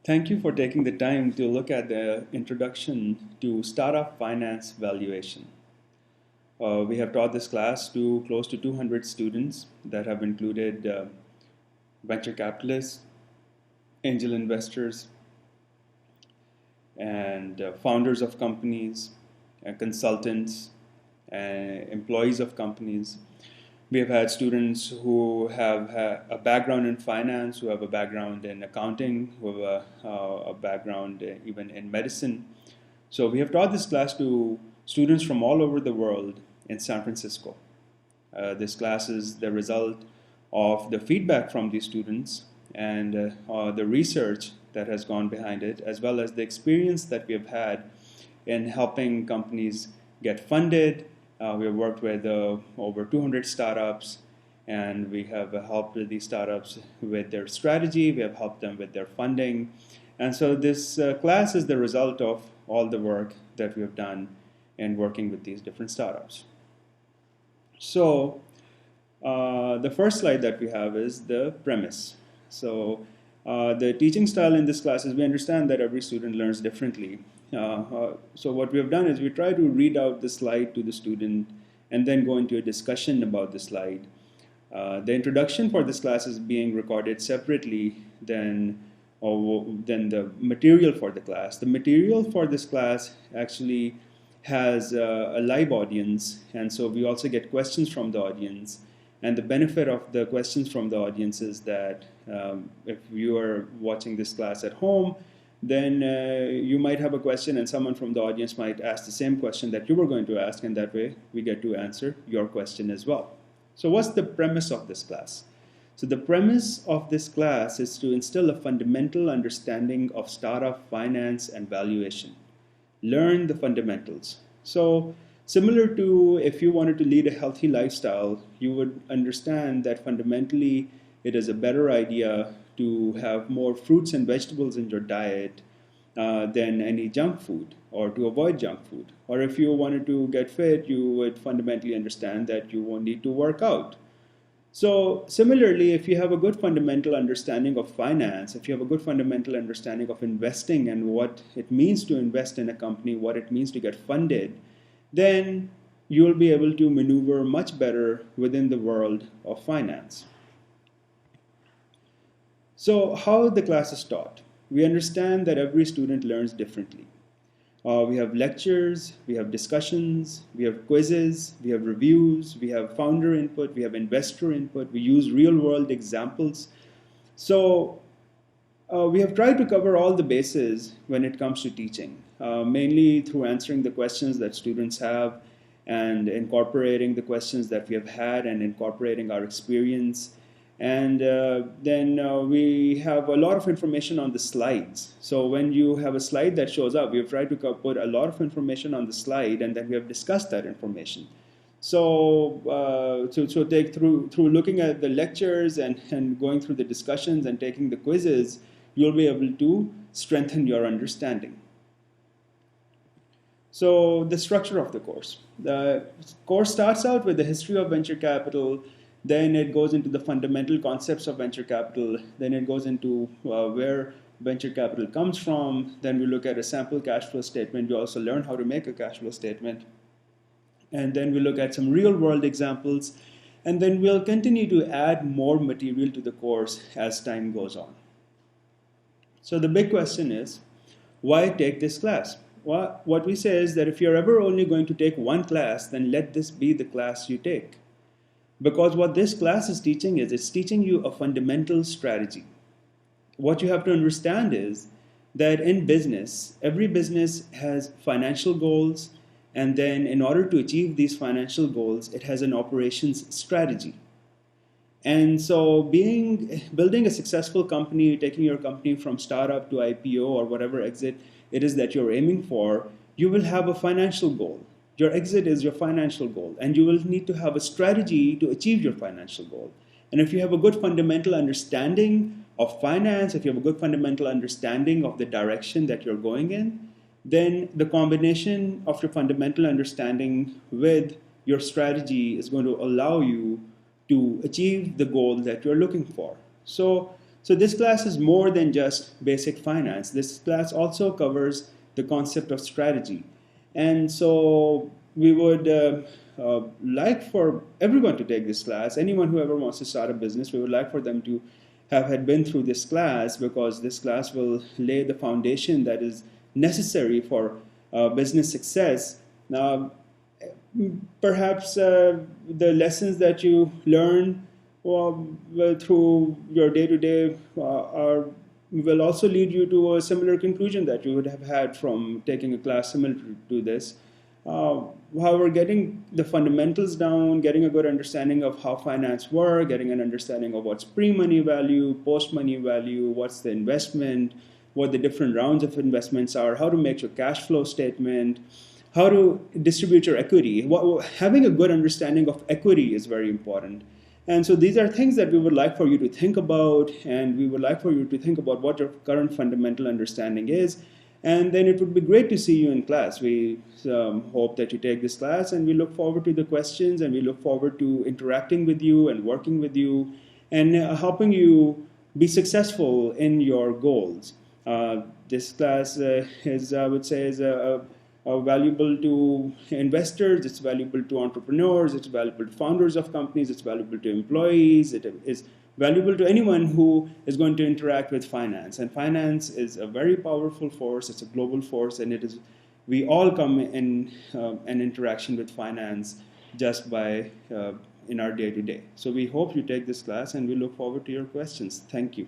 Thank you for taking the time to look at the introduction to startup finance valuation. We have taught this class to close to 200 students that have included venture capitalists, angel investors, and founders of companies, consultants, employees of companies. We have had students who have a background in finance, who have a background in accounting, who have a background even in medicine. So we have taught this class to students from all over the world in San Francisco. This class is the result of the feedback from these students and the research that has gone behind it, as well as the experience that we have had in helping companies get funded. We have worked with over 200 startups, and we have helped these startups with their strategy. We have helped them with their funding. And so this class is the result of all the work that we have done in working with these different startups. So the first slide that we have is the premise. So the teaching style in this class is we understand that every student learns differently. So what we have done is we try to read out the slide to the student and then go into a discussion about the slide. The introduction for this class is being recorded separately than the material for the class. The material for this class actually has a live audience, and so we also get questions from the audience. And the benefit of the questions from the audience is that if you are watching this class at home, then you might have a question and someone from the audience might ask the same question that you were going to ask, and that way we get to answer your question as well. So what's the premise of this class? So the premise of this class is to instill a fundamental understanding of startup finance and valuation. Learn the fundamentals. So similar to if you wanted to lead a healthy lifestyle, you would understand that fundamentally it is a better idea to have more fruits and vegetables in your diet than any junk food, or to avoid junk food. Or if you wanted to get fit, you would fundamentally understand that you won't need to work out. So similarly, if you have a good fundamental understanding of finance, if you have a good fundamental understanding of investing and what it means to invest in a company, what it means to get funded, then you will be able to maneuver much better within the world of finance. So how the class is taught? We understand that every student learns differently. We have lectures, we have discussions, we have quizzes, we have reviews, we have founder input, we have investor input, we use real-world examples. So we have tried to cover all the bases when it comes to teaching, mainly through answering the questions that students have and incorporating the questions that we have had and incorporating our experience. And then we have a lot of information on the slides. So when you have a slide that shows up, we have tried to put a lot of information on the slide, and then we have discussed that information. So take through looking at the lectures and going through the discussions and taking the quizzes, you'll be able to strengthen your understanding. So the structure of the course. The course starts out with the history of venture capital. Then it goes into the fundamental concepts of venture capital. Then it goes into where venture capital comes from. Then we look at a sample cash flow statement. We also learn how to make a cash flow statement. And then we look at some real world examples. And then we'll continue to add more material to the course as time goes on. So the big question is, why take this class? Well, what we say is that if you're ever only going to take one class, then let this be the class you take. Because what this class is teaching is it's teaching you a fundamental strategy. What you have to understand is that in business, every business has financial goals, and then in order to achieve these financial goals, it has an operations strategy. And so building a successful company, taking your company from startup to IPO or whatever exit it is that you're aiming for, you will have a financial goal. Your exit is your financial goal, and you will need to have a strategy to achieve your financial goal. And if you have a good fundamental understanding of finance, if you have a good fundamental understanding of the direction that you're going in, then the combination of your fundamental understanding with your strategy is going to allow you to achieve the goal that you're looking for. So So this class is more than just basic finance. This class also covers the concept of strategy. And so we would like for everyone to take this class. Anyone who ever wants to start a business, we would like for them to have had been through this class, because this class will lay the foundation that is necessary for business success. Now, perhaps the lessons that you learn through your day-to-day will also lead you to a similar conclusion that you would have had from taking a class similar to this. However, getting the fundamentals down, getting a good understanding of how finance works, getting an understanding of what's pre-money value, post-money value, what's the investment, what the different rounds of investments are, how to make your cash flow statement, how to distribute your equity. Having a good understanding of equity is very important. And so these are things that we would like for you to think about, and we would like for you to think about what your current fundamental understanding is. And then it would be great to see you in class. We hope that you take this class, and we look forward to the questions, and we look forward to interacting with you and working with you and helping you be successful in your goals. This class is, I would say, is valuable to investors, it's valuable to entrepreneurs, it's valuable to founders of companies, it's valuable to employees, it is valuable to anyone who is going to interact with finance. And finance is a very powerful force, it's a global force, and it is, we all come in an interaction with finance just by in our day-to-day. So we hope you take this class, and we look forward to your questions. Thank you.